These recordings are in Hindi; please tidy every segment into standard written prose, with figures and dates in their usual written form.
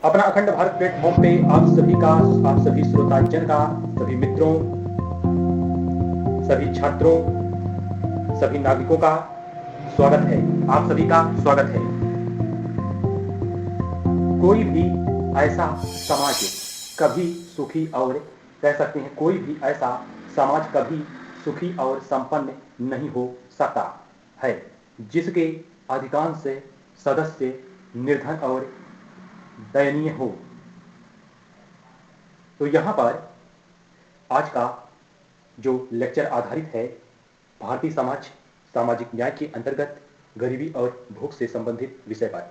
अपना अखंड भारत प्लेटफॉर्म पे आप सभी श्रोताजन का, सभी मित्रों, सभी छात्रों, सभी नागरिकों का स्वागत है। आप सभी का स्वागत है। कोई भी ऐसा समाज कभी सुखी और कह सकते हैं कोई भी ऐसा समाज कभी सुखी और संपन्न नहीं हो सकता है जिसके अधिकांश सदस्य निर्धन और दयनीय हो। तो यहाँ पर आज का जो लेक्चर आधारित है भारतीय समाज सामाजिक न्याय के अंतर्गत गरीबी और भूख से संबंधित विषय पर,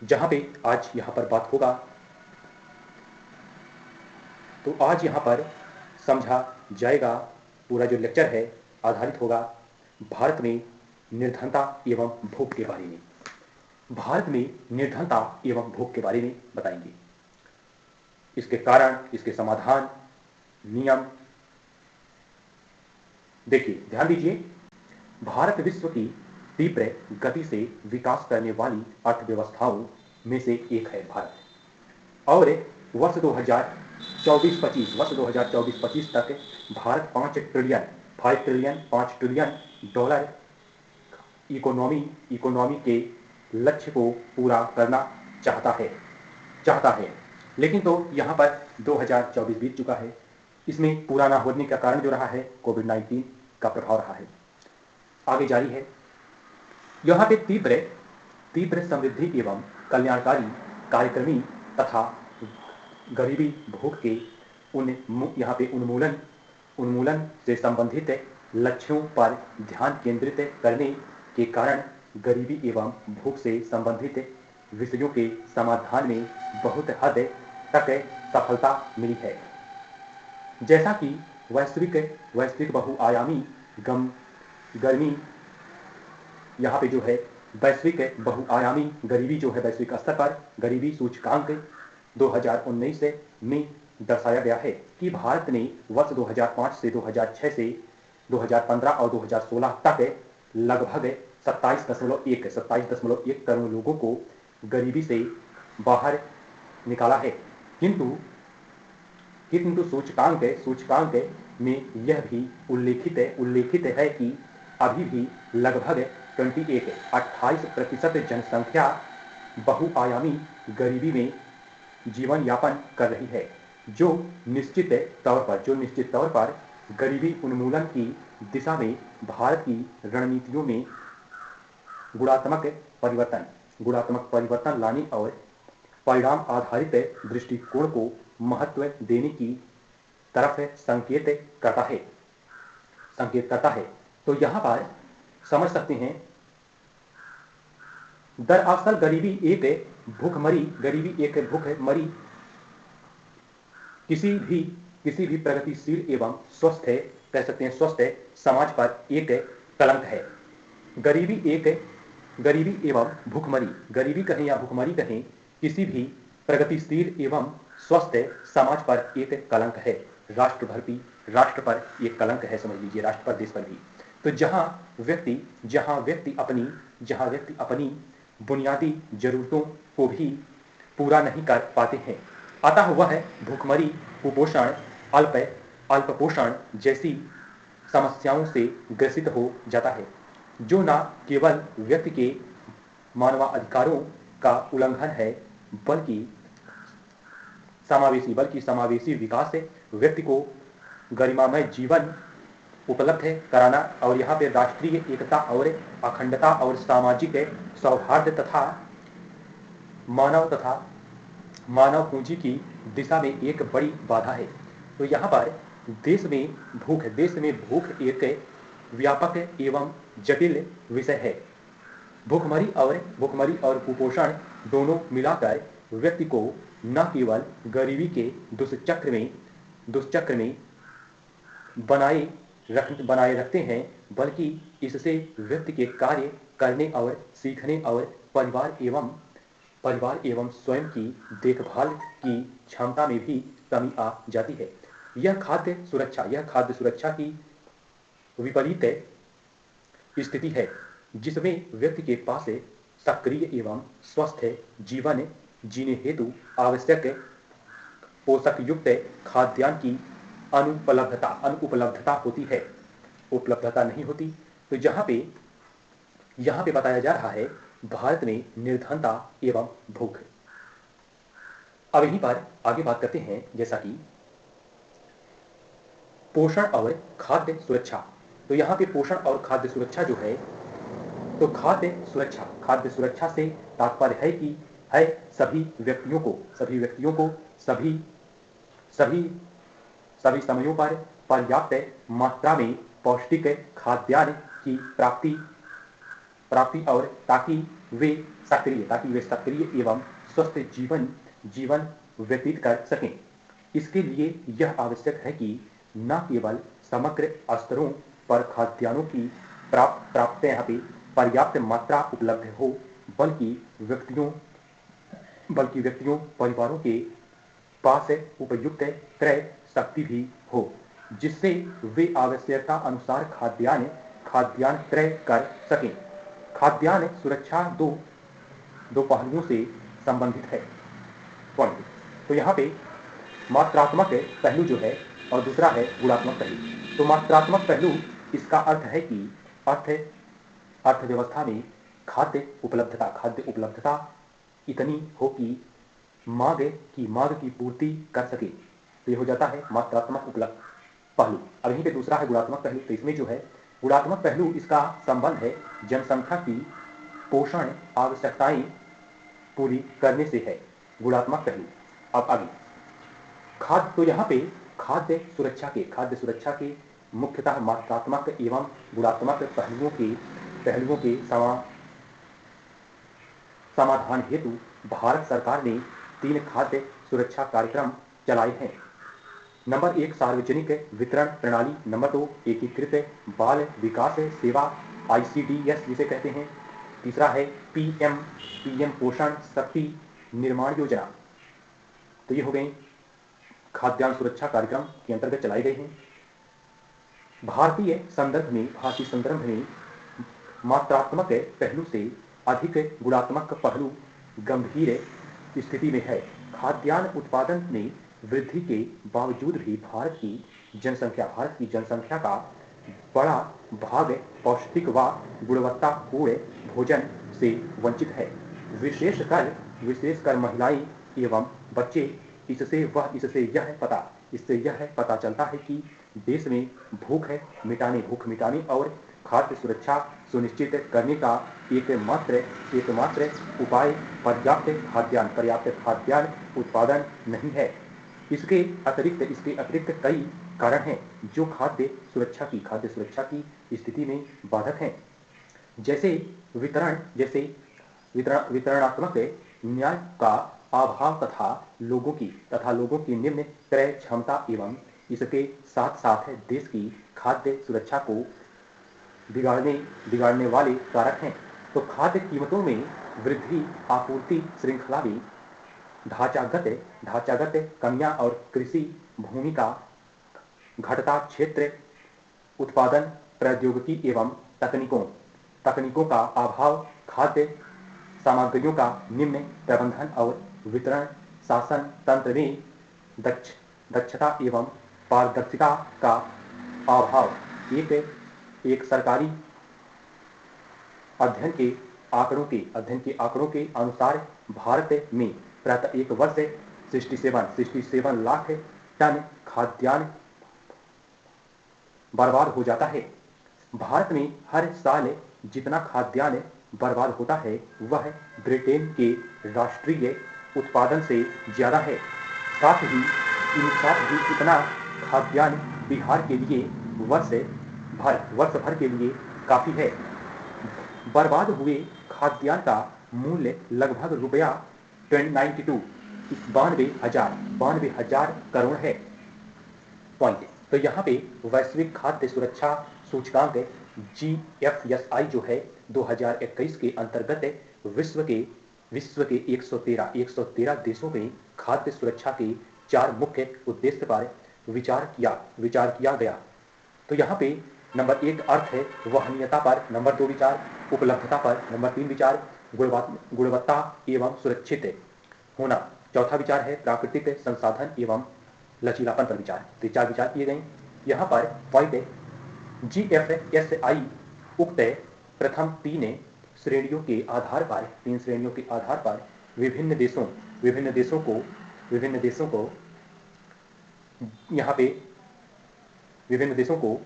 जहाँ पे आज यहाँ पर बात होगा। तो आज यहाँ पर समझा जाएगा, पूरा जो लेक्चर है आधारित होगा भारत में निर्धनता एवं भूख के बारे में। भारत में निर्धनता एवं भूख के बारे में बताएंगे, इसके कारण, इसके समाधान, नियम। देखिए, ध्यान दीजिए, भारत विश्व की तीव्र गति से विकास करने वाली अर्थव्यवस्थाओं में से एक है भारत। और वर्ष 2024-25 तक भारत 5 ट्रिलियन डॉलर इकोनॉमी के लक्ष्य को पूरा करना चाहता है। लेकिन तो यहाँ पर 2024 बीत चुका है। इसमें पूरा ना होने का कारण जो रहा है कोविड-19 का प्रभाव रहा है। आगे जारी है, यहाँ पे तीव्र समृद्धि एवं कल्याणकारी कार्यक्रमी तथा गरीबी भूख के यहाँ पे उन्मूलन से संबंधित लक्ष्यों पर ध्यान केंद्रित करने के कारण गरीबी एवं भूख से संबंधित विषयों के समाधान में बहुत हद तक सफलता मिली है। जैसा कि वैश्विक बहुआयामी गर्मी, यहाँ पे जो है वैश्विक बहुआयामी गरीबी जो है वैश्विक स्तर पर गरीबी सूचकांक 2019 में दर्शाया गया है कि भारत ने वर्ष 2005 से 2006 से 2015 और 2016 तक लगभग 27.1 करोड़ लोगों को गरीबी से बाहर निकाला है। किंतु सूचकांक में यह भी उल्लेखित है कि अभी भी लगभग 28% जनसंख्या बहुआयामी गरीबी में जीवन यापन कर रही है, जो निश्चित तौर पर गरीबी उन्मूलन की दिशा में भारत की रणनीतियों में गुणात्मक परिवर्तन लाने और परिणाम आधारित दृष्टिकोण को महत्व देने की तरफ संकेत करता है। तो यहाँ पर समझ सकते हैं, दरअसल गरीबी एक भूखमरी किसी भी प्रगतिशील एवं स्वस्थ समाज पर एक कलंक है। गरीबी एवं भूखमरी, गरीबी कहें या भूखमरी कहें, किसी भी प्रगतिशील एवं स्वस्थ समाज पर एक कलंक है। राष्ट्र पर एक कलंक है, समझ लीजिए, राष्ट्र पर, देश पर भी। तो जहां व्यक्ति अपनी बुनियादी जरूरतों को भी पूरा नहीं कर पाते हैं, अतः वह भूखमरी, कुपोषण, अल्पपोषण जैसी समस्याओं से ग्रसित हो जाता है, जो न केवल व्यक्ति के मानवाधिकारों का उल्लंघन है बल्कि समावेशी विकास से व्यक्ति को गरिमामय जीवन उपलब्ध कराना और यहाँ पे राष्ट्रीय एकता और अखंडता और सामाजिक सौहार्द तथा मानव पूंजी की दिशा में एक बड़ी बाधा है। तो यहाँ पर देश में भूख एक व्यापक एवं जटिल विषय है। भूखमरी और कुपोषण दोनों मिलाकर व्यक्ति को न केवल गरीबी के दुष्चक्र में बनाए रखते हैं, बल्कि इससे व्यक्ति के कार्य करने और सीखने और परिवार एवं स्वयं की देखभाल की क्षमता में भी कमी आ जाती है। यह खाद्य सुरक्षा की विपरीत स्थिति है, जिसमें व्यक्ति के पास सक्रिय एवं स्वस्थ जीवन जीने हेतु आवश्यक पोषक युक्त खाद्यान्न की अनुपलब्धता होती है, उपलब्धता नहीं होती। तो यहाँ पे बताया जा रहा है भारत में निर्धनता एवं भूख। अब यहीं पर आगे बात करते हैं, जैसा कि पोषण और खाद्य सुरक्षा। तो यहाँ पे पोषण और खाद्य सुरक्षा जो है, तो खाद्य सुरक्षा से तात्पर्य है कि सभी व्यक्तियों को सभी समयों पर पर्याप्त मात्रा में पौष्टिक खाद्यान्न की प्राप्ति और ताकि वे सक्रिय एवं स्वस्थ जीवन व्यतीत कर सकें। इसके लिए यह आवश्यक है कि न केवल समग्र स्तरों पर खाद्यान्नों की यहाँ पे पर्याप्त मात्रा उपलब्ध हो, बल्कि व्यक्तियों परिवारों के पास उपयुक्त क्रय शक्ति भी हो, जिससे वे आवश्यकता अनुसार खाद्यान्न क्रय कर सकें। खाद्यान्न सुरक्षा दो पहलुओं से संबंधित है। तो यहाँ पे मात्रात्मक पहलू जो है और दूसरा है गुणात्मक पहलू। तो मात्रात्मक पहलू, इसका अर्थ है कि अर्थव्यवस्था में खाद्य उपलब्धता इतनी हो कि मांग की पूर्ति कर सके। तो ये हो जाता है मात्रात्मक पहलू। अब यहीं पे दूसरा है गुणात्मक पहलू। तो इसमें जो है गुणात्मक पहलू, इसका संबंध है जनसंख्या की पोषण आवश्यकताएं पूरी करने से है, गुणात्मक पहलू। अब आगे तो यहाँ पे खाद्य सुरक्षा के मुख्यतः मात्रात्मक एवं गुणात्मक पहलुओं के समाधान हेतु भारत सरकार ने 3 खाद्य सुरक्षा कार्यक्रम चलाए हैं। नंबर 1 सार्वजनिक वितरण प्रणाली, नंबर 2 एकीकृत बाल विकास सेवा ICDS जिसे कहते हैं, तीसरा है पीएम पोषण शक्ति निर्माण योजना। तो ये हो गए खाद्यान्न सुरक्षा कार्यक्रम के अंतर्गत चलाए गए हैं। भारतीय संदर्भ में मात्रात्मक पहलू से अधिक गुणात्मक पहलू गंभीर स्थिति में है। खाद्यान्न उत्पादन में वृद्धि के बावजूद भी भारत की जनसंख्या का बड़ा भाग पौष्टिक व गुणवत्तापूर्ण भोजन से वंचित है। विशेषकर महिलाएं एवं बच्चे। इससे यह पता चलता है कि देश में भूख मिटाने और खाद्य सुरक्षा सुनिश्चित करने का एकमात्र उपाय पर्याप्त खाद्यान्न उत्पादन नहीं है। इसके अतिरिक्त कई कारण हैं जो खाद्य सुरक्षा की स्थिति में बाधक हैं, जैसे वितरणात्मक न्याय का अभाव तथा लोगों की निम्न क्रय क्षमता एवं इसके साथ देश की खाद्य सुरक्षा को बिगाड़ने वाले कारक हैं। तो खाद्य कीमतों में वृद्धि, आपूर्ति श्रृंखला में ढांचागत कमियां और कृषि भूमि का घटता क्षेत्र उत्पादन प्रौद्योगिकी एवं तकनीकों का अभाव, खाद्य सामग्रियों का निम्न प्रबंधन और वितरण शासन तंत्र में दक्षता एवं पारदर्शिता का अभाव। एक सरकारी अध्ययन के आंकड़ों के अनुसार भारत में प्रति एक वर्ष 67 लाख टन खाद्यान्न बर्बाद हो जाता है। भारत में हर साल जितना खाद्यान्न बर्बाद होता है वह ब्रिटेन के राष्ट्रीय उत्पादन से ज्यादा है। साथ ही इतना खाद्यान्न बिहार के लिए वर्ष भर के लिए काफी है। बर्बाद हुए खाद्यान्न का मूल्य लगभग रुपया 92 हजार करोड़ है। तो यहाँ पे वैश्विक खाद्य सुरक्षा सूचकांक GFSI जो है 2021 के अंतर्गत विश्व के 113 देशों में खाद्य सुरक्षा के 4 मुख्य उद्देश्य पर विचार किया गया। तो यहाँ पे नंबर 1 अर्थ है वहनीयता पर, नंबर 2 विचार उपलब्धता पर, नंबर 3 विचार गुणवत्ता एवं सुरक्षित होना। चौथा विचार है प्राकृतिक संसाधन एवं लचीलापन पर विचार। तो 4 विचार किए गए। यहाँ पर पॉइंट GFSI उक्त प्रथम 3 श्रेणियों के आधार पर विभिन्न देशों को यहाँ पे विभिन्न देशों को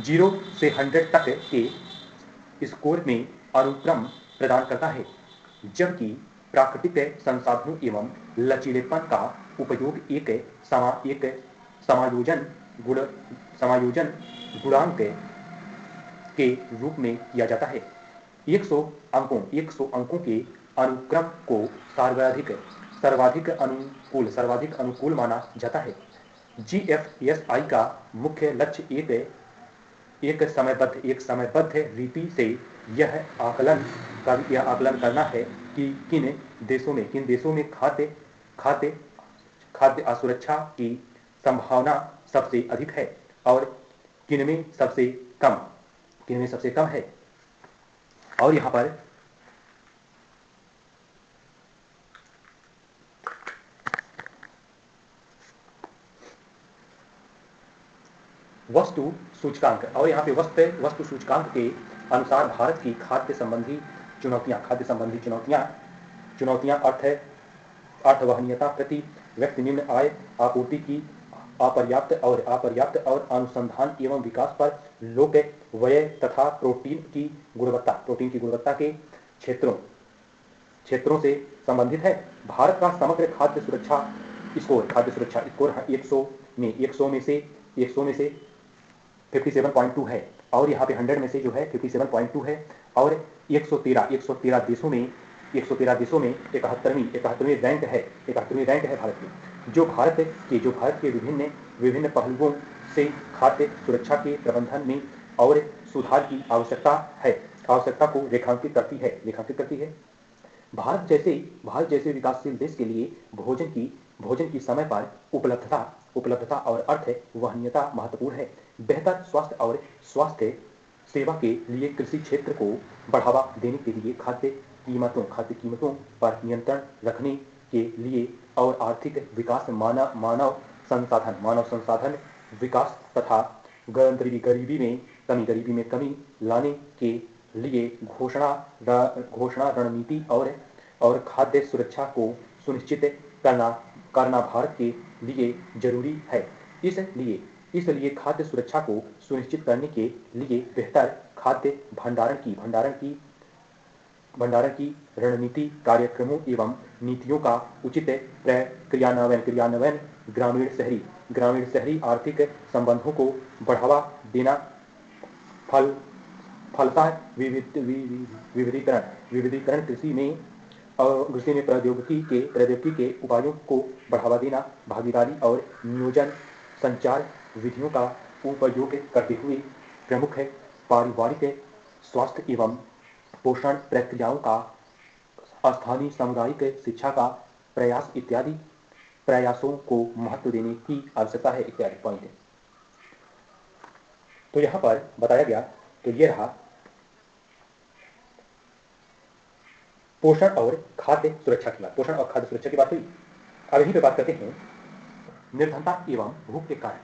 0 से 100 तक के स्कोर में अनुक्रम प्रदान करता है, जबकि प्राकृतिक संसाधनों एवं लचीलेपन का उपयोग एक समायोजन गुणांक के रूप में किया जाता है। 100 अंकों के अनुक्रम को सर्वाधिक अनुकूल माना जाता है। GFSI का मुख्य लक्ष्य एक समयबद्ध रीति से यह आकलन करना है कि किन देशों में खाद्य असुरक्षा की संभावना सबसे अधिक है और किनमें सबसे कम है। और यहाँ पर वस्तु सूचकांक, और यहाँ पे वस्तु सूचकांक के अनुसार भारत की खाद्य संबंधी चुनौतियां अर्थवहनीयता, प्रति व्यक्ति निम्न आय, आपूर्ति की अपर्याप्त और अनुसंधान एवं विकास पर लोक व्यय तथा प्रोटीन की गुणवत्ता के क्षेत्रों से संबंधित है। भारत का समग्र खाद्य सुरक्षा स्कोर 100 में से 57.2 है, और यहाँ पे 100 में से जो है 57.2 है, और 113 देशों में 71वीं रैंक है भारत की, जो भारत के विभिन्न पहलुओं से खाद्य सुरक्षा के प्रबंधन में और सुधार की आवश्यकता को रेखांकित करती है। भारत जैसे विकासशील देश के लिए भोजन की समय पर उपलब्धता और अर्थवहनीयता महत्वपूर्ण है। बेहतर स्वास्थ्य सेवा के लिए कृषि क्षेत्र को बढ़ावा देने के लिए खाद्य कीमतों पर नियंत्रण रखने के लिए और आर्थिक विकास, मानव संसाधन विकास तथा गरीबी में कमी लाने के लिए घोषणा रणनीति और खाद्य सुरक्षा को सुनिश्चित करना भारत के लिए जरूरी है। इसलिए खाद्य सुरक्षा को सुनिश्चित करने के लिए बेहतर खाद्य भंडारण की रणनीति, कार्यक्रमों एवं नीतियों का उचित क्रियान्वयन, ग्रामीण शहरी आर्थिक संबंधों को बढ़ावा देना, फलतः विविधीकरण, कृषि में प्रौद्योगिकी के उपायों को बढ़ावा देना, भागीदारी और नियोजन संचार विधियों का उपयोग करते हुए प्रमुख पारिवारिक स्वास्थ्य एवं पोषण प्रक्रियाओं का, स्थानीय सामुदायिक शिक्षा का प्रयास इत्यादि प्रयासों को महत्व देने की आवश्यकता है इत्यादि पॉइंट है। तो यहाँ पर बताया गया, तो ये रहा पोषण और खाद्य सुरक्षा की बात हुई। अब यहीं पे बात करते हैं निर्धनता एवं भूख के कारण।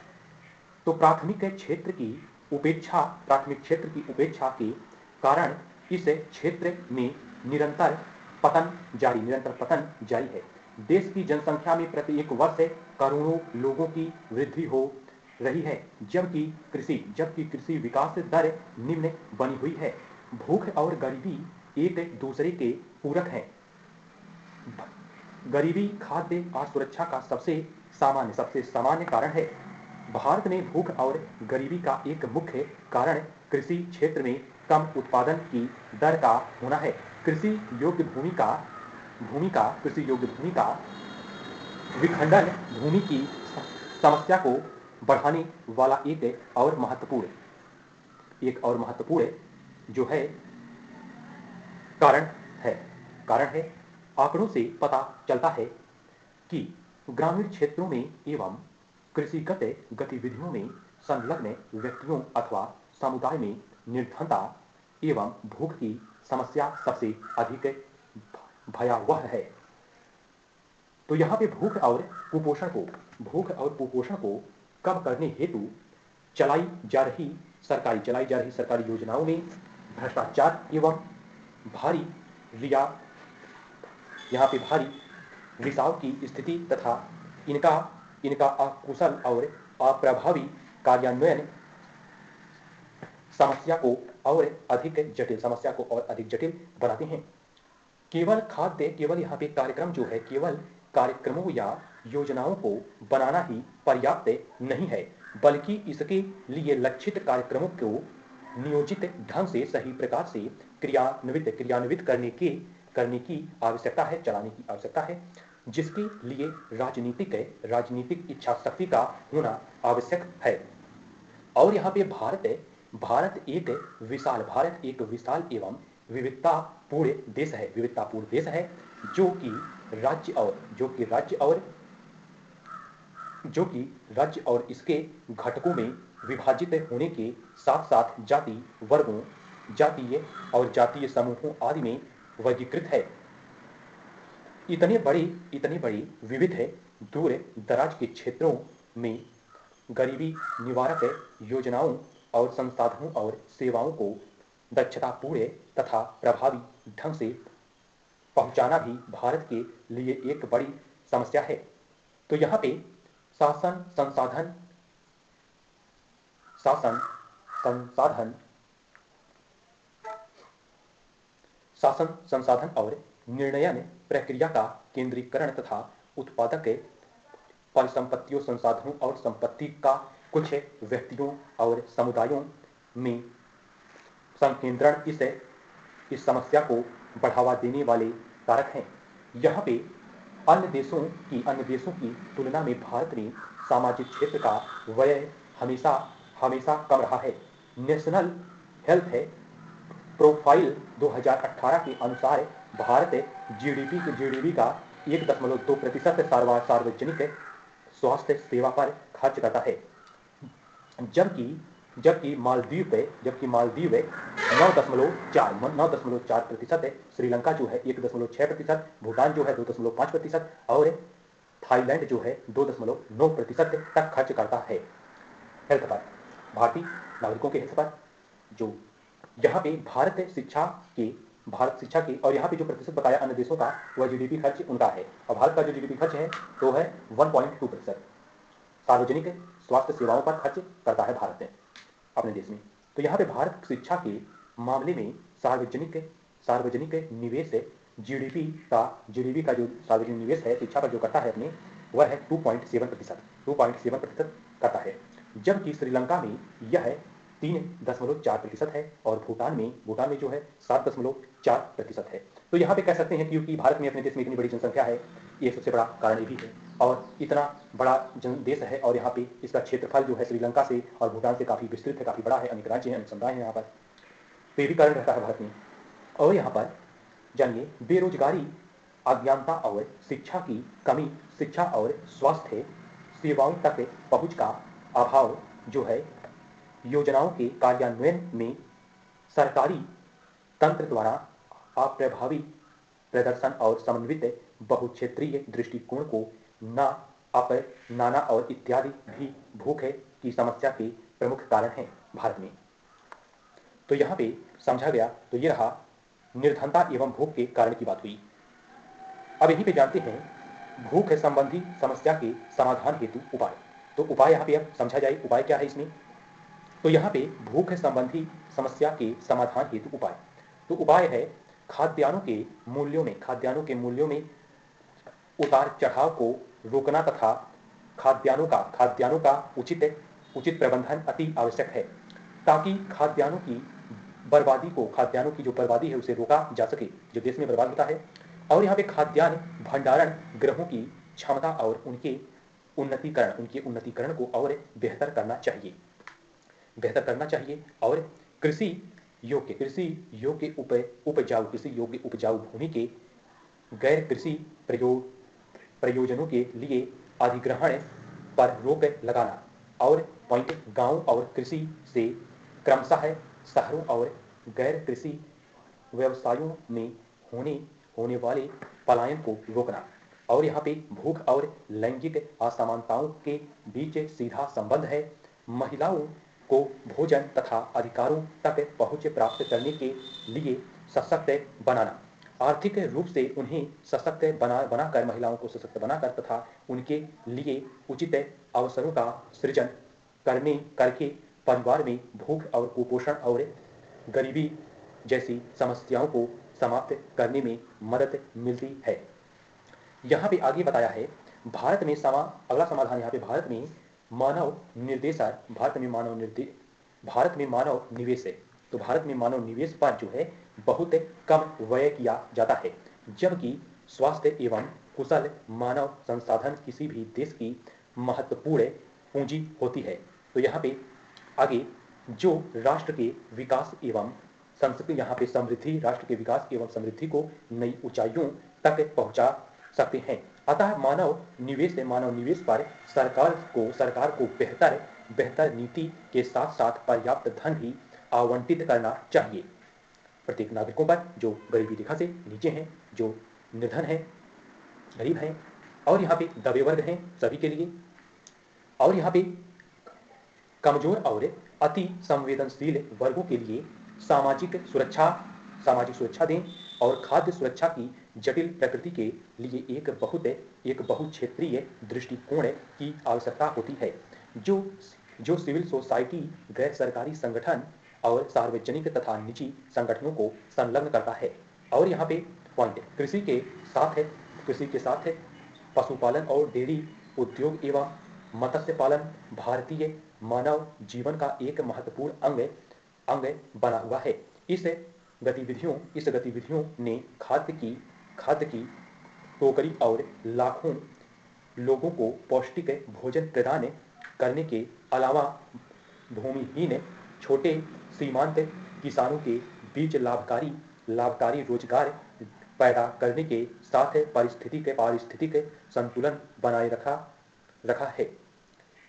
तो प्राथमिक क्षेत्र की उपेक्षा के कारण इस क्षेत्र में निरंतर पतन जारी है। देश की जनसंख्या में प्रत्येक वर्ष करोड़ों लोगों की वृद्धि हो रही है, जबकि कृषि विकास दर निम्न बनी हुई है। भूख और गरीबी एक दूसरे के पूरक हैं। गरीबी खाद्य असुरक्षा का सबसे सामान्य कारण है। भारत में भूख और गरीबी का एक मुख्य कारण कृषि क्षेत्र में कम उत्पादन की दर का होना है। कृषि योग्य भूमि का विखंडन भूमि की समस्या को बढ़ाने वाला एक और महत्वपूर्ण जो है कारण है। आंकड़ों से पता चलता है कि ग्रामीण क्षेत्रों में एवं कृषिगत गतिविधियों में संलग्न व्यक्तियों अथवा समुदाय में निर्धनता एवं भूख की समस्या सबसे अधिक भयावह है। तो यहाँ पे भूख और कुपोषण को कम करने हेतु चलाई जा रही सरकारी योजनाओं में भ्रष्टाचार एवं भारी रिया यहाँ पे भारी रिसाव की स्थिति तथा इनका इनका अकुशल और अप्रभावी कार्यान्वयन समस्या को और अधिक जटिल बनाते हैं। केवल यहाँ पे कार्यक्रम जो है, केवल कार्यक्रमों या योजनाओं को बनाना ही पर्याप्त नहीं है, बल्कि इसके लिए लक्षित कार्यक्रमों को नियोजित ढंग से सही प्रकार से क्रियान्वित करने की आवश्यकता है, चलाने की आवश्यकता है, जिसके लिए राजनीतिक इच्छा शक्ति का होना आवश्यक है। और यहाँ पे भारत एक विशाल एवं विविधतापूर्ण देश है, जो कि राज्य और इसके घटकों में विभाजित होने के साथ साथ जातीय समूहों आदि में वर्गीकृत है। इतने बड़े विविध दूर दराज के क्षेत्रों में गरीबी निवारक योजनाओं और संसाधनों और सेवाओं को दक्षतापूर्ण तथा प्रभावी ढंग से पहुंचाना भी भारत के लिए एक बड़ी समस्या है। तो यहाँ पे शासन संसाधन और निर्णयन प्रक्रिया का केंद्रीकरण तथा उत्पादक परिसंपत्तियों, संसाधनों और संपत्ति का कुछ व्यक्तियों और समुदायों में संकेंद्रण इस समस्या को बढ़ावा देने वाले कारक हैं। यहाँ पे अन्य देशों की तुलना में भारत में सामाजिक क्षेत्र का व्यय हमेशा कम रहा है। नेशनल हेल्थ प्रोफाइल 2018 के अनुसार भारत जीडीपी का 1.2% सार्वजनिक स्वास्थ्य सेवा पर खर्च करता है, जबकि मालदीव 9.4%, श्रीलंका जो है 1.6%, भूटान जो है 2.5% और थाईलैंड जो है 2.9% तक खर्च करता है हेल्थ पर, भारतीय नागरिकों के हेल्थ पर। जो यहाँ पे भारत शिक्षा के और यहाँ पे जो प्रतिशत बताया अन्य देशों का, वह जीडीपी खर्च उनका है, और भारत का जो जीडीपी खर्च है तो है 1.2% सार्वजनिक स्वास्थ्य सेवाओं पर खर्च करता है भारत अपने देश में। तो यहाँ पे भारत शिक्षा के मामले में सार्वजनिक निवेश जीडीपी का जो सार्वजनिक निवेश है शिक्षा पर जो करता है अपने, वह है 2.7% करता है, जबकि श्रीलंका में यह 3.4% है और भूटान में जो है 7.4% है। तो यहाँ पे कह सकते हैं क्योंकि भारत में अपने देश में इतनी बड़ी जनसंख्या है, ये सबसे बड़ा कारण ये भी है, और इतना बड़ा देश है और यहाँ पे इसका क्षेत्रफल जो है श्रीलंका से और भूटान से काफी विस्तृत है, काफी बड़ा है, अनेक राज्य हैं, अनेक समुदाय हैं यहाँ पर, तो ये भी कारण रहता है भारत में। और यहाँ पर जानिए, बेरोजगारी, अज्ञानता और शिक्षा की कमी, शिक्षा और स्वास्थ्य सेवाओं तक पहुंच का अभाव जो है, योजनाओं के कार्यान्वयन में सरकारी तंत्र द्वारा अप्रभावी प्रदर्शन और समन्वित बहुक्षेत्रीय दृष्टिकोण को अपनाना और इत्यादि भी भूख की समस्या के प्रमुख कारण हैं भारत में। तो यहाँ पे समझा गया। तो ये रहा निर्धनता एवं भूख के कारण की बात हुई। अब यहीं पे जानते हैं भूख संबंधी समस्या के समाधान हेतु उपाय। तो उपाय यहाँ पे अब समझा जाए, उपाय क्या है इसमें। तो यहाँ पे भूख संबंधी समस्या के समाधान हेतु उपाय, तो उपाय है खाद्यान्नों के मूल्यों में उतार चढ़ाव को रोकना तथा खाद्यान्नों का उचित प्रबंधन अति आवश्यक है, ताकि खाद्यान्नों की जो बर्बादी है उसे रोका जा सके, जो देश में बर्बाद होता है। और यहाँ पे खाद्यान्न भंडारण गृहों की क्षमता और उनके उन्नतीकरण को और बेहतर करना चाहिए और कृषि योग्य उपजाऊ भूमि के गैर कृषि प्रयोजनों के लिए अधिग्रहण पर रोक लगाना और गांव और कृषि से क्रमशः शहरों और गैर कृषि व्यवसायों में होने होने वाले पलायन को रोकना। और यहाँ पे भूख और लैंगिक असमानताओं के बीच सीधा संबंध है। महिलाओं को भोजन तथा अधिकारों तक पहुँच प्राप्त करने के लिए सशक्त बनाना, आर्थिक रूप से उन्हें सशक्त बनाकर, महिलाओं को सशक्त बनाकर तथा उनके लिए उचित अवसरों का सृजन करके परिवार में भूख और कुपोषण और गरीबी जैसी समस्याओं को समाप्त करने में मदद मिलती है। यहाँ पे आगे बताया है भारत में अगला समाधान यहाँ पे भारत में मानव निवेश है। तो भारत में मानव निवेश पर जो है बहुत कम व्यय किया जाता है, जबकि स्वास्थ्य एवं कुशल मानव संसाधन किसी भी देश की महत्वपूर्ण पूंजी होती है। तो यहाँ पे आगे जो राष्ट्र के विकास एवं संस्कृति, यहाँ पे समृद्धि, राष्ट्र के विकास एवं समृद्धि को नई ऊंचाइयों तक पहुंचा सकते हैं। अतः मानव निवेश पर सरकार को बेहतर नीति के साथ साथ पर्याप्त धन भी आवंटित करना चाहिए प्रत्येक नागरिकों पर जो गरीबी रेखा से नीचे हैं, जो निर्धन है, गरीब हैं, और यहाँ पे दबे वर्ग हैं सभी के लिए, और यहाँ पे कमजोर और अति संवेदनशील वर्गों के लिए सामाजिक सुरक्षा दें और खाद्य सुरक्षा की जटिल प्रकृति के लिए एक बहुक्षेत्रीय दृष्टिकोण की आवश्यकता होती है, जो सिविल सोसाइटी, गैर सरकारी संगठन और सार्वजनिक तथा निजी संगठनों को संलग्न करता है। और यहाँ पे पॉइंट कृषि के साथ पशुपालन और डेयरी उद्योग एवं मत्स्य पालन भारतीय मानव जीवन का एक महत्वपूर्ण अंग बना हुआ है। इस गतिविधियों ने खाद्य की टोकरी और लाखों लोगों को पौष्टिक भोजन प्रदान करने के अलावा भूमिहीन छोटे सीमांत किसानों के बीच लाभकारी रोजगार पैदा करने के साथ पारिस्थितिक संतुलन बनाए रखा है।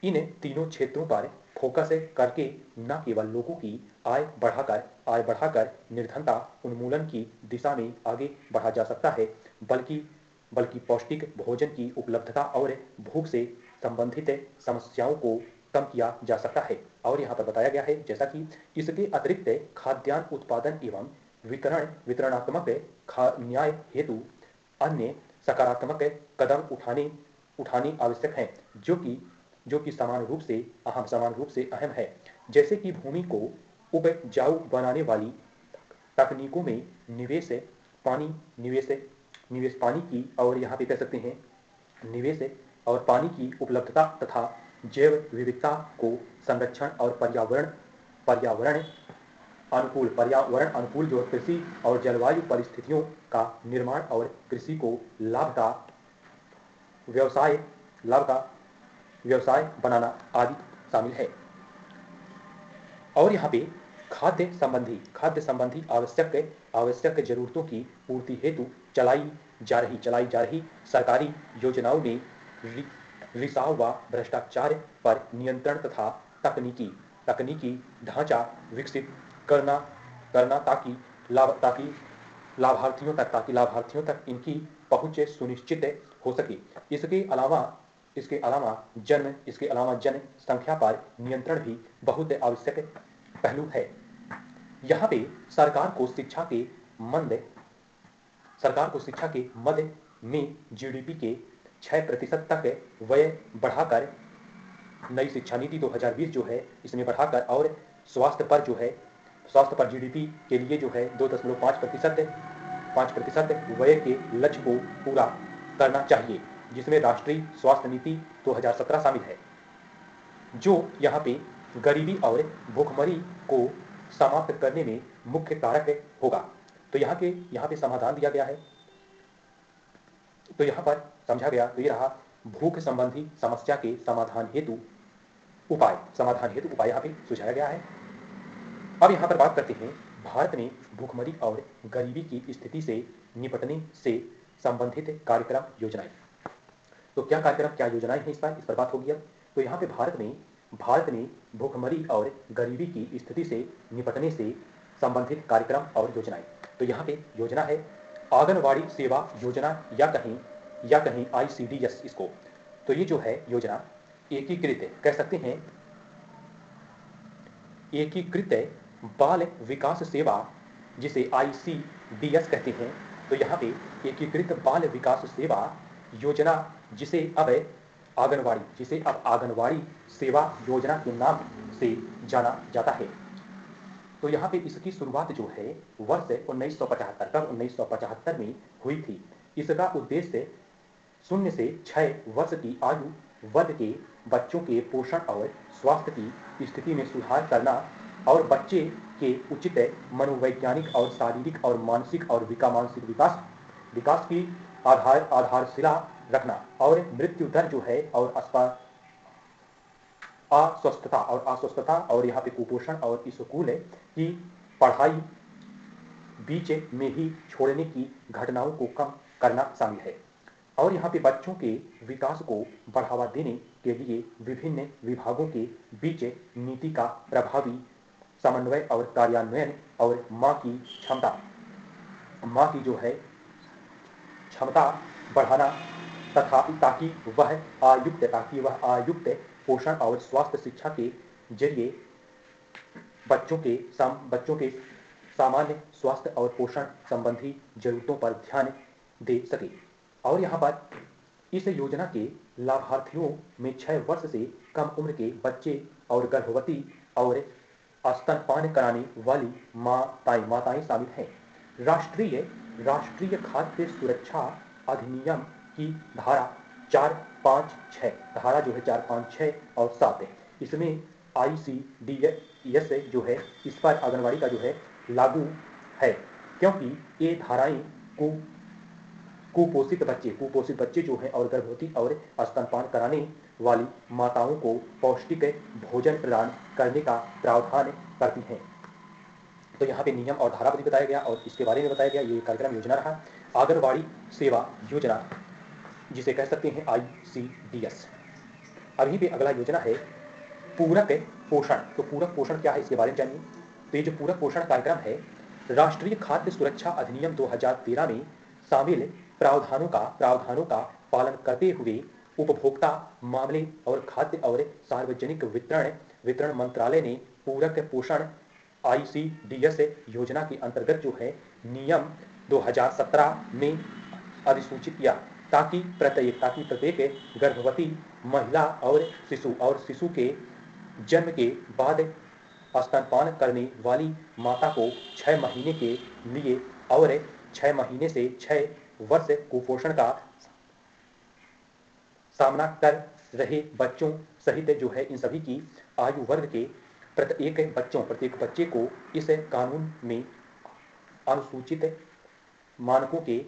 इन तीनों क्षेत्रों पर फोकस करके न केवल लोगों की आय बढ़ाकर निर्धनता उन्मूलन की दिशा में आगे बढ़ा जा सकता है, बल्कि पौष्टिक भोजन की उपलब्धता और भूख से संबंधित समस्याओं को कम किया जा सकता है। और यहाँ पर बताया गया है जैसा कि इसके अतिरिक्त खाद्यान्न उत्पादन एवं वितरणात्मक न्याय हेतु अन्य सकारात्मक कदम उठाने आवश्यक हैं, जो कि समान रूप से अहम है, जैसे कि भूमि को उपजाऊ बनाने वाली तकनीकों में निवेश पानी की, और यहाँ पे कह सकते हैं निवेश और पानी की उपलब्धता तथा जैव विविधता को संरक्षण और पर्यावरण अनुकूल जो कृषि और जलवायु परिस्थितियों का निर्माण और कृषि को लाभ का व्यवसाय बनाना आदि शामिल है। और यहाँ पे खाद्य संबंधी आवश्यक जरूरतों की पूर्ति हेतु चलाई जा रही सरकारी योजनाओं में रिसाव व भ्रष्टाचार पर नियंत्रण तथा तकनीकी ढांचा विकसित करना ताकि लाभार्थियों तक इनकी पहुंच सुनिश्चित हो सके। इसके अलावा जनसंख्या पर नियंत्रण भी बहुत आवश्यक पहलू है। यहाँ पे सरकार को शिक्षा के मद में जीडीपी के 6% तक व्यय बढ़ाकर नई शिक्षा नीति 2020 जो है इसमें बढ़ाकर, और स्वास्थ्य पर जीडीपी के लिए जो है 2.5% व्यय के लक्ष्य को पूरा करना चाहिए, जिसमें राष्ट्रीय स्वास्थ्य नीति 2017 शामिल है, जो यहाँ पे गरीबी और भूखमरी को समाप्त करने में मुख्य कारक होगा। तो यहाँ पे समाधान दिया गया है, तो यहाँ पर समझा गया। तो ये रहा भूख संबंधी समस्या के समाधान हेतु उपाय यहाँ पे सुझाया गया है। अब यहाँ पर बात करते हैं भारत में भूखमरी और गरीबी की स्थिति से निपटने से संबंधित कार्यक्रम योजनाएं। तो क्या योजनाएं हैं, इस पर बात होगी। अब तो यहाँ पे भारत में भूखमरी और गरीबी की स्थिति से निपटने से संबंधित कार्यक्रम और योजनाएं। तो यहाँ पे योजना है आंगनवाड़ी सेवा योजना या कहीं ICDS इसको। तो ये जो है योजना एकीकृत कह सकते हैं, एकीकृत बाल विकास सेवा जिसे ICDS कहते हैं। तो यहाँ पे एकीकृत बाल विकास सेवा योजना जिसे अब आंगनवाड़ी सेवा योजना के नाम से जाना जाता है। तो यहाँ पे इसकी शुरुआत जो है वर्ष 1975 में हुई थी। इसका उद्देश्य 0 से 6 वर्ष की आयु वर्ग के बच्चों के पोषण और स्वास्थ्य की स्थिति में सुधार करना और बच्चे के उचित मनोवैज्ञानिक और शारीरिक और मानसिक विकास की आधारशिला रखना और मृत्यु दर जो है और अस्वस्थता और यहाँ पे कुपोषण और स्कूल की पढ़ाई बीच में ही छोड़ने की घटनाओं को कम करना शामिल है। और यहाँ पे बच्चों के विकास को बढ़ावा देने के लिए विभिन्न विभागों के बीच नीति का प्रभावी समन्वय और कार्यान्वयन और माँ की जो है क्षमता बढ़ाना तथा ताकि वह आयुक्त पोषण और स्वास्थ्य शिक्षा के जरिए बच्चों के सामान्य स्वास्थ्य और पोषण संबंधी जरूरतों पर ध्यान दे सके। और यहाँ पर इस योजना के लाभार्थियों में 6 वर्ष से कम उम्र के बच्चे और गर्भवती और स्तनपान कराने वाली माताएं शामिल हैं। राष्ट्रीय खाद्य सुरक्षा अधिनियम की धारा 4, 5, 6 धारा जो है 4, 5, 6 और 7 है। इसमें ICDS जो है इस पर आंगनवाड़ी का जो है लागू है, क्योंकि ये धाराएं कुपोषित बच्चे जो हैं और गर्भवती और स्तनपान कराने वाली माताओं को पौष्टिक भोजन प्रदान करने का प्रावधान करती हैं। तो यहाँ पे नियम और धारा भी बताया गया और इसके बारे में बताया गया। ये कार्यक्रम योजना रहा आंगनवाड़ी सेवा योजना जिसे कह सकते हैं ICDS। अभी भी अगला योजना है पूरक पोषण। तो पूरक पोषण क्या है इसके बारे में जानिए। तो ये जो पूरक पोषण कार्यक्रम है राष्ट्रीय खाद्य सुरक्षा अधिनियम 2013 में शामिल प्रावधानों का पालन करते हुए उपभोक्ता मामले और खाद्य और सार्वजनिक वितरण मंत्रालय ने पूरक पोषण ICDS योजना के अंतर्गत जो है नियम 2017 में अधिसूचित किया ताकि प्रत्येक गर्भवती महिला और शिशु के जन्म के बाद स्तनपान करने वाली माता को 6 महीने के लिए और 6 महीने से 6 वर्ष कुपोषण का सामना कर रहे बच्चों सहित जो है इन सभी की आयु वर्ग के प्रत्येक बच्चे को इस कानून में अनुसूचित मानकों के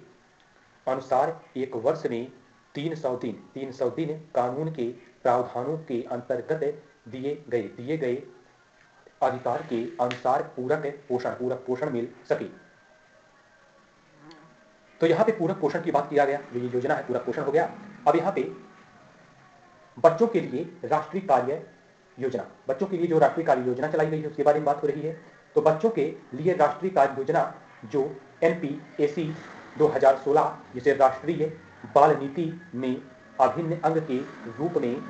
अनुसार 1 वर्ष में 300 दिन कानून के प्रावधानों के अंतर्गत दिए गए अधिकार के अनुसार पूरक पोषण मिल सके। तो यहाँ पे पूरक पोषण की बात किया गया, ये योजना है पूरक पोषण हो गया। अब यहाँ पे बच्चों के लिए राष्ट्रीय कार्य योजना, बच्चों के लिए जो राष्ट्रीय कार्य योजना चलाई गई है उसके बारे में बात हो रही है। तो बच्चों के लिए राष्ट्रीय कार्य योजना जो NPAC 2016 जिसे राष्ट्रीय बाल नीति में अभिन्न अंग के रूप में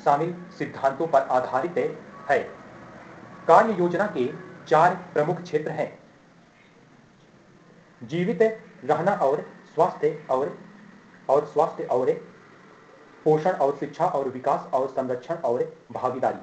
शामिल सिद्धांतों पर आधारित है। कार्य योजना के 4 प्रमुख क्षेत्र हैं: जीवित रहना और स्वास्थ्य और पोषण और शिक्षा और विकास और संरक्षण और भागीदारी।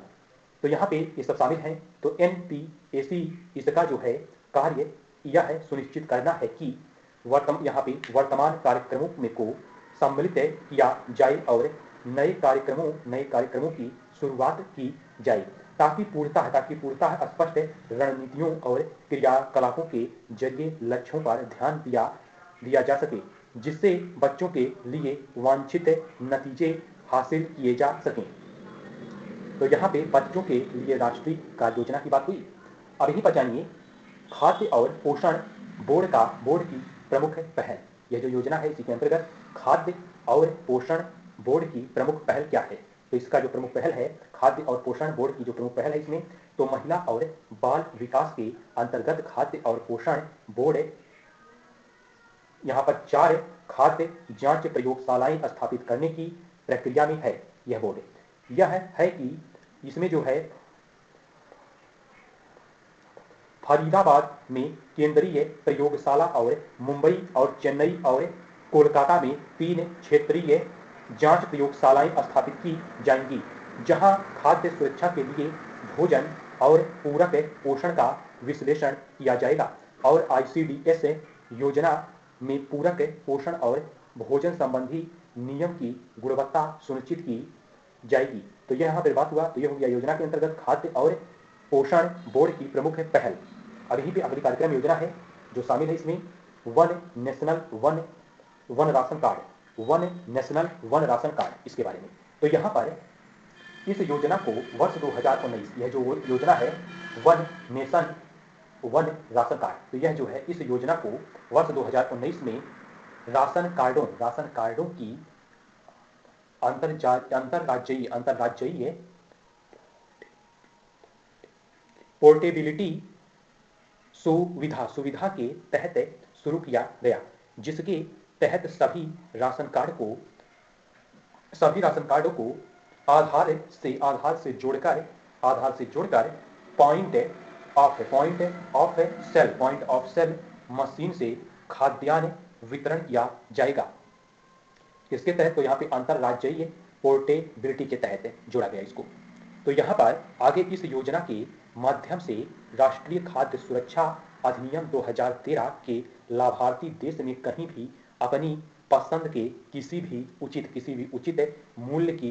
तो यहाँ पे ये सब शामिल हैं। तो NPAC इसका जो है कार्य यह है सुनिश्चित करना है कि यहाँ पे वर्तमान कार्यक्रमों में को सम्मिलित किया जाए और नए कार्यक्रमों की शुरुआत की जाए ताकि पूर्णतः स्पष्ट रणनीतियों और क्रियाकलापों के जरिए लक्ष्यों पर ध्यान दिया जा सके जिससे बच्चों के लिए वांछित नतीजे हासिल किए जा सकें। तो यहाँ पे बच्चों के लिए राष्ट्रीय कार्य योजना की बात हुई। अब यहीं पर जानिए खाद्य और पोषण बोर्ड की प्रमुख पहल। यह जो योजना है इसी के अंतर्गत खाद्य और पोषण बोर्ड की प्रमुख पहल क्या है। तो इसका जो प्रमुख पहल है खाद्य और पोषण बोर्ड की जो प्रमुख पहल है इसमें तो महिला और बाल विकास के अंतर्गत खाद्य और पोषण बोर्ड यहाँ पर 4 खाद्य जांच प्रयोगशालाएं स्थापित करने की प्रक्रिया में है यह बोर्ड। यह है कि इसमें जो है फरीदाबाद में केंद्रीय प्रयोगशाला और मुंबई और चेन्नई और कोलकाता में 3 क्षेत्रीय जांच प्रयोगशालाएं स्थापित की जाएंगी, जहां खाद्य सुरक्षा के लिए भोजन और पूरक पोषण का विश्लेषण किया जाएगा और आईसीडीएस योजना में पूरक पोषण और भोजन संबंधी नियम की गुणवत्ता सुनिश्चित की जाएगी। तो यह यहाँ पर बात हुआ, तो यह हो गया योजना के अंतर्गत खाद्य और पोषण बोर्ड की प्रमुख पहल। अब यहीं पे अगली कार्यक्रम योजना है जो शामिल है इसमें one national one ration card, one national one ration card, इसके बारे में। तो यहाँ पर इस योजना को वर्ष 2019, यह जो योजना है one nation one ration card, तो यह जो है इस योजना को वर्ष 2019 में राशन कार्डों की अंतरराज्यीय पोर्टेबिलिटी सुविधा के तहत शुरू किया गया, जिसके तहत सभी राशन कार्डों को आधार से जोड़कर पॉइंट ऑफ सेल मशीन से खाद्यान्न वितरण किया जाएगा। इसके तहत तो यहाँ पे अंतरराज्यीय पोर्टेबिलिटी के तहत जोड़ा गया इसको। तो यहाँ पर आगे इस योजना के माध्यम से राष्ट्रीय खाद्य सुरक्षा अधिनियम 2013 के लाभार्थी देश में कहीं भी अपनी पसंद के किसी भी उचित मूल्य की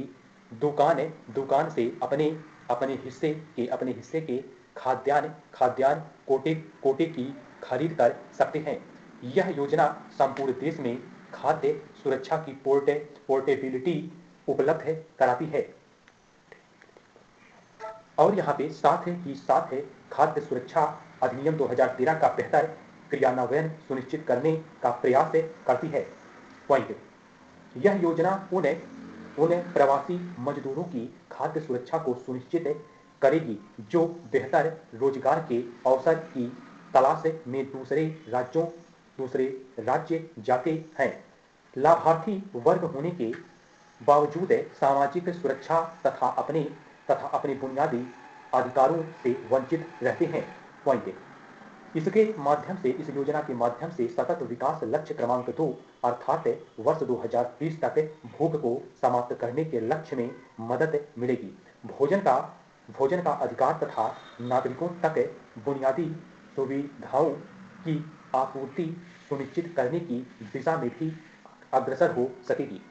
दुकान से अपने हिस्से के खाद्यान्न कोटे की खरीद कर सकते हैं। यह योजना संपूर्ण देश में खाद्य सुरक्षा की पोर्टेबिलिटी उपलब्ध कराती है और यहाँ पे साथ है खाद्य सुरक्षा अधिनियम 2013 का बेहतर क्रियान्वयन सुनिश्चित करने का प्रयास करती है। पॉइंट, यह योजना उन प्रवासी मजदूरों की खाद्य सुरक्षा को सुनिश्चित करेगी जो बेहतर रोजगार के अवसर की तलाश में दूसरे राज्य जाते हैं। लाभार्थी वर्ग होने के बावजूद सामाजिक सुरक्षा तथा अपने बुनियादी अधिकारों से वंचित रहते हैं। पॉइंट, इस योजना के माध्यम से सतत विकास लक्ष्य क्रमांक 2 अर्थात वर्ष 2030 तक भूख को समाप्त करने के लक्ष्य में मदद मिलेगी। भोजन का अधिकार तथा नागरिकों तक बुनियादी सुविधाओं की आपूर्ति सुनिश्चित करने की दिशा में भी अग्रसर हो सकेगी।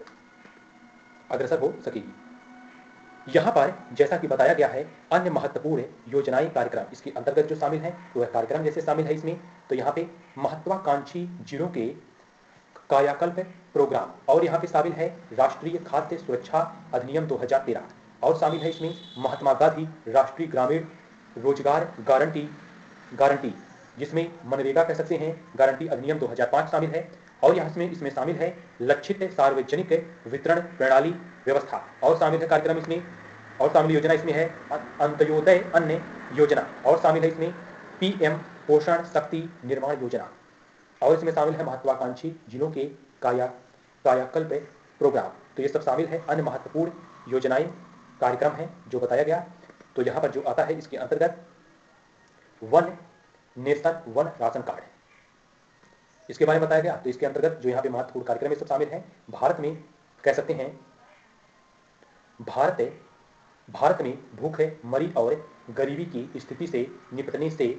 यहाँ पर जैसा कि बताया गया है अन्य महत्वपूर्ण योजनाएं कार्यक्रम इसके अंतर्गत जो शामिल हैं, तो वह कार्यक्रम जैसे शामिल है इसमें, तो यहाँ पे महत्वाकांक्षी जिलों के कायाकल्प प्रोग्राम और यहाँ पे शामिल है राष्ट्रीय खाद्य सुरक्षा अधिनियम 2013 और शामिल है इसमें महात्मा गांधी राष्ट्रीय ग्रामीण रोजगार गारंटी जिसमें मनरेगा कह सकते हैं गारंटी अधिनियम 2005 शामिल है और यहाँ इसमें शामिल है लक्षित सार्वजनिक वितरण प्रणाली व्यवस्था और शामिल है कार्यक्रम इसमें और शामिल योजना इसमें है अंत्योदय अन्न योजना और शामिल है इसमें पीएम पोषण शक्ति निर्माण योजना और इसमें शामिल है महत्वाकांक्षी जिलों के कायाकल्प प्रोग्राम। तो ये सब शामिल है अन्य महत्वपूर्ण योजनाएं कार्यक्रम हैं जो बताया गया। तो यहाँ पर जो आता है इसके अंतर्गत one nation one ration card इसके बारे में बताया गया। तो इसके अंतर्गत जो यहाँ पे महत्वपूर्ण कार्यक्रम ये सब शामिल है, भारत में कह सकते हैं भारत में भूखे मरी और गरीबी की स्थिति से निपटने से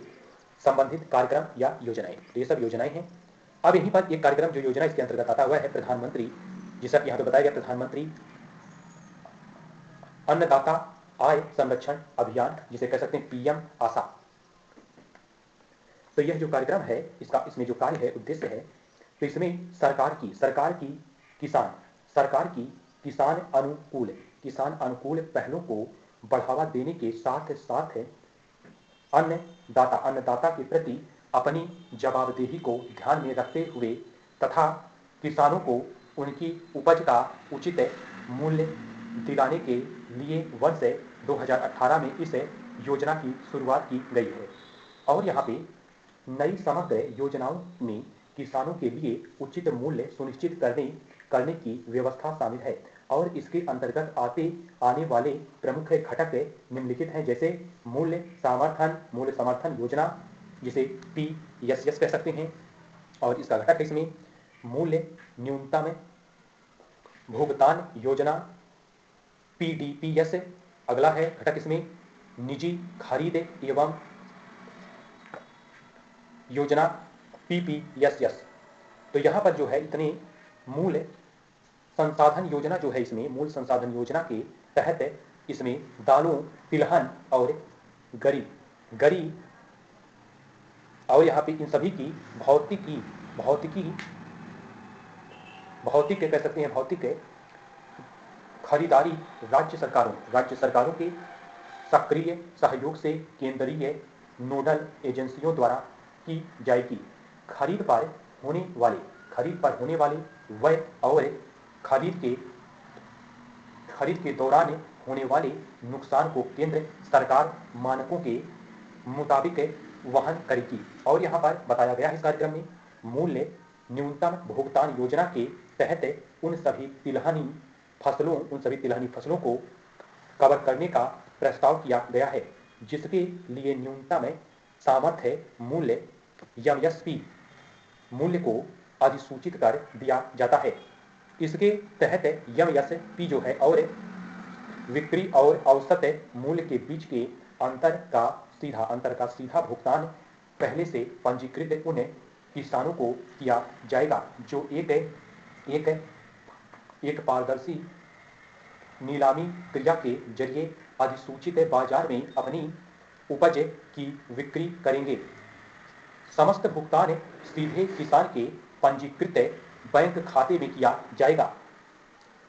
संबंधित कार्यक्रम या योजनाएं, तो ये सब योजनाएं हैं। अब यहीं पर एक कार्यक्रम जो योजना इसके अंतर्गत आता हुआ है प्रधानमंत्री, जिसका यहाँ पे बताया गया प्रधानमंत्री अन्नदाता आय संरक्षण अभियान, जिसे कह सकते हैं पीएम आशा। तो यह जो कार्यक्रम है इसमें जो कार्य है उद्देश्य है, तो इसमें सरकार की किसान अनुकूल पहलों को बढ़ावा देने के साथ साथ अन्नदाता के प्रति अपनी जवाबदेही को ध्यान में रखते हुए तथा किसानों को उनकी उपज का उचित मूल्य दिलाने के लिए वर्ष 2018 में इस योजना की शुरुआत की गई है और यहाँ पे नई समग्र योजनाओं में किसानों के लिए उचित मूल्य सुनिश्चित करने की व्यवस्था शामिल है और इसके अंतर्गत आने वाले प्रमुख घटक निम्नलिखित हैं, जैसे मूल्य समर्थन योजना, जिसे PSS कह सकते हैं, और इसका घटक है इसमें मूल्य न्यूनतम भुगतान योजना PDPS। अगला है घटक इसमें निजी खरीद एवं योजना PPSS। तो यहाँ पर जो है इतने मूल संसाधन योजना जो है, इसमें मूल संसाधन योजना के तहत इसमें दालों, तिलहन और गरी और यहाँ पे इन सभी की भौतिक कह सकते हैं, भौतिक खरीदारी राज्य सरकारों के सक्रिय सहयोग से केंद्रीय नोडल एजेंसियों द्वारा की जाएगी। खरीद पर होने वाले व्यय और खरीद के दौरान होने वाले नुकसान को केंद्र सरकार मानकों के मुताबिक वहन करेगी। और यहाँ पर बताया गया है इस कार्यक्रम में मूल्य न्यूनतम भुगतान योजना के तहत उन सभी तिलहनी फसलों को कवर करने का प्रस्ताव किया गया है जिसके लिए न्यूनतम सामर्थ्य मूल्य MSP मूल्य को अधिसूचित कर दिया जाता है। इसके तहत MSP जो है और बिक्री और औसत मूल्य के बीच के अंतर का सीधा भुगतान पहले से पंजीकृत उन किसानों को किया जाएगा जो एक पारदर्शी नीलामी क्रिया के जरिए अधिसूचित बाजार में अपनी उपज की बिक्री करेंगे। समस्त भुगतान सीधे किसान के पंजीकृत बैंक खाते में किया जाएगा।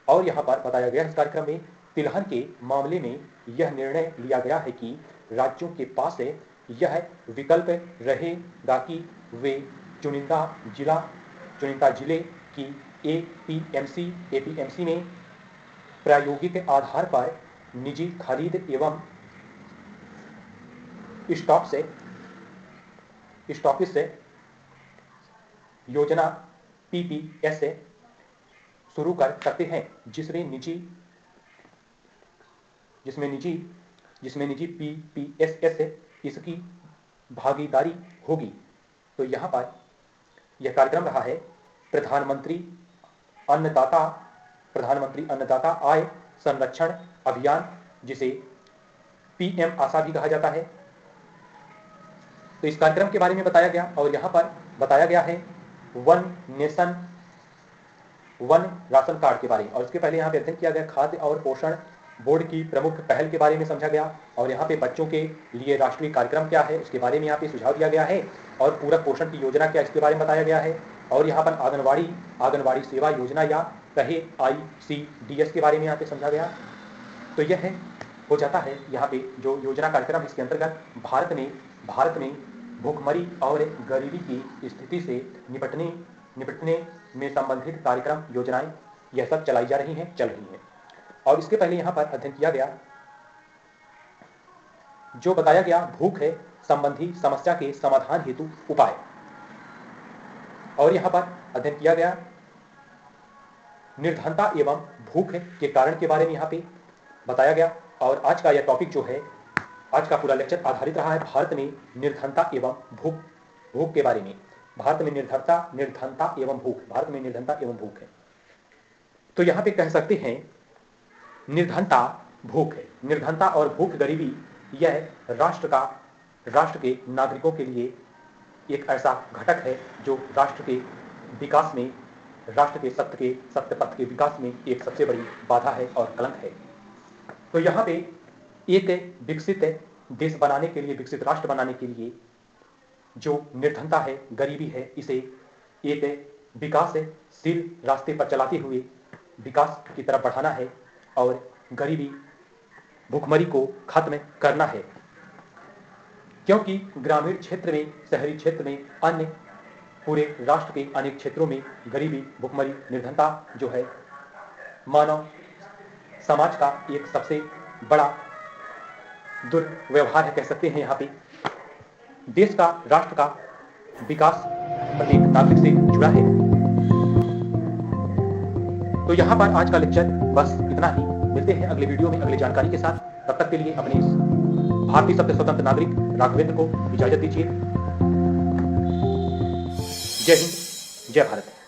और यहाँ पर बताया गया इस कार्यक्रम में तिलहन के मामले में यह निर्णय लिया गया है कि राज्यों के पास यह विकल्प रहेगा कि वे चुनिंदा जिले की APMC में प्रायोगिक आधार पर निजी खरीद एवं स्टॉकिस्ट योजना PPS शुरू कर सकते हैं, जिसमें निजी PPSS इसकी भागीदारी होगी। तो यहाँ पर यह कार्यक्रम रहा है प्रधानमंत्री अन्नदाता आय संरक्षण अभियान, जिसे PM आशा भी कहा जाता है। तो इस कार्यक्रम के बारे में बताया गया और यहाँ पर बताया गया है one nation one ration card के बारे में। और इसके पहले यहाँ पे अध्ययन किया गया खाद्य और पोषण बोर्ड की प्रमुख पहल के बारे में समझा गया और यहाँ पे बच्चों के लिए राष्ट्रीय कार्यक्रम क्या है उसके बारे में यहाँ पे सुझाव दिया गया है और पूरक पोषण की योजना क्या इसके बारे में बताया गया है। और यहाँ पर आंगनवाड़ी सेवा योजना या कहे ICDS के बारे में यहाँ पे समझा गया। तो यह हो जाता है यहाँ पे जो योजना कार्यक्रम, इसके अंतर्गत भारत में भूखमरी और गरीबी की स्थिति से निपटने में संबंधित कार्यक्रम योजनाएं यह सब चल रही हैं। और इसके पहले यहाँ पर अध्ययन किया गया जो बताया गया भूख संबंधी समस्या के समाधान हेतु उपाय। और यहाँ पर अध्ययन किया गया निर्धनता एवं भूख के कारण के बारे में यहाँ पे बताया गया। और आज का यह टॉपिक जो है, आज का पूरा लेक्चर आधारित रहा है भारत में निर्धनता एवं भूख के बारे में। भारत में निर्धनता एवं भूख है। तो यहाँ पे कह सकते हैं निर्धनता और भूख गरीबी यह राष्ट्र के नागरिकों के लिए एक ऐसा घटक है जो राष्ट्र के सत्य पथ के विकास में एक सबसे बड़ी बाधा है और कलंक है। तो यहाँ पे एक विकसित देश बनाने के लिए, विकसित राष्ट्र बनाने के लिए जो निर्धनता है, गरीबी है, इसे एक विकासशील रास्ते पर चलाते हुए विकास की तरफ बढ़ाना है और गरीबी भूखमरी को खत्म करना है। क्योंकि ग्रामीण क्षेत्र में, शहरी क्षेत्र में, अन्य पूरे राष्ट्र के अनेक क्षेत्रों में गरीबी, भूखमरी, निर्धनता जो है मानव समाज का एक सबसे बड़ा दुर्व्यवहार है, कह सकते हैं। यहाँ पे देश का, राष्ट्र का विकास प्रत्येक नागरिक से जुड़ा है। तो यहाँ पर आज का लेक्चर बस इतना ही। मिलते हैं अगले वीडियो में अगली जानकारी के साथ। तब तक के लिए अपने इस भारतीय सबसे स्वतंत्र नागरिक राघवेंद्र को इजाजत दीजिए। जय हिंद, जय भारत।